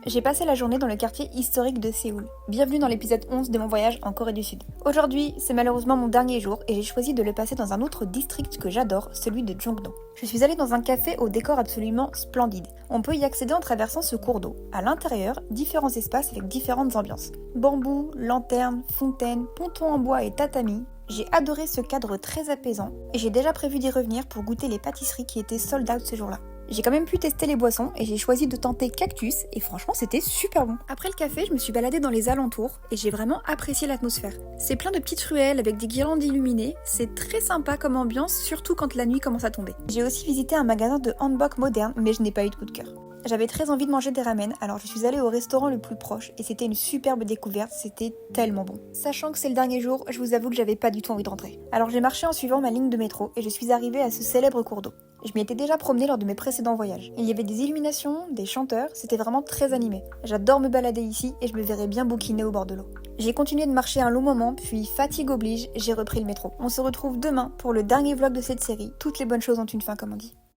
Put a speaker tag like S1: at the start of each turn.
S1: J'ai passé la journée dans le quartier historique de Séoul. Bienvenue dans l'épisode 11 de mon voyage en Corée du Sud. Aujourd'hui, c'est malheureusement mon dernier jour et j'ai choisi de le passer dans un autre district que j'adore, celui de Jongno. Je suis allée dans un café au décor absolument splendide. On peut y accéder en traversant ce cours d'eau. À l'intérieur, différents espaces avec différentes ambiances. Bambou, lanternes, fontaines, pontons en bois et tatami. J'ai adoré ce cadre très apaisant et j'ai déjà prévu d'y revenir pour goûter les pâtisseries qui étaient sold out ce jour-là. J'ai quand même pu tester les boissons et j'ai choisi de tenter Cactus et franchement c'était super bon. Après le café, je me suis baladée dans les alentours et j'ai vraiment apprécié l'atmosphère. C'est plein de petites ruelles avec des guirlandes illuminées, c'est très sympa comme ambiance, surtout quand la nuit commence à tomber. J'ai aussi visité un magasin de hanbok moderne mais je n'ai pas eu de coup de cœur. J'avais très envie de manger des ramen, alors je suis allée au restaurant le plus proche et c'était une superbe découverte, c'était tellement bon. Sachant que c'est le dernier jour, je vous avoue que j'avais pas du tout envie de rentrer. Alors j'ai marché en suivant ma ligne de métro et je suis arrivée à ce célèbre cours d'eau. Je m'y étais déjà promenée lors de mes précédents voyages. Il y avait des illuminations, des chanteurs, c'était vraiment très animé. J'adore me balader ici et je me verrais bien bouquiner au bord de l'eau. J'ai continué de marcher un long moment, puis fatigue oblige, j'ai repris le métro. On se retrouve demain pour le dernier vlog de cette série. Toutes les bonnes choses ont une fin comme on dit.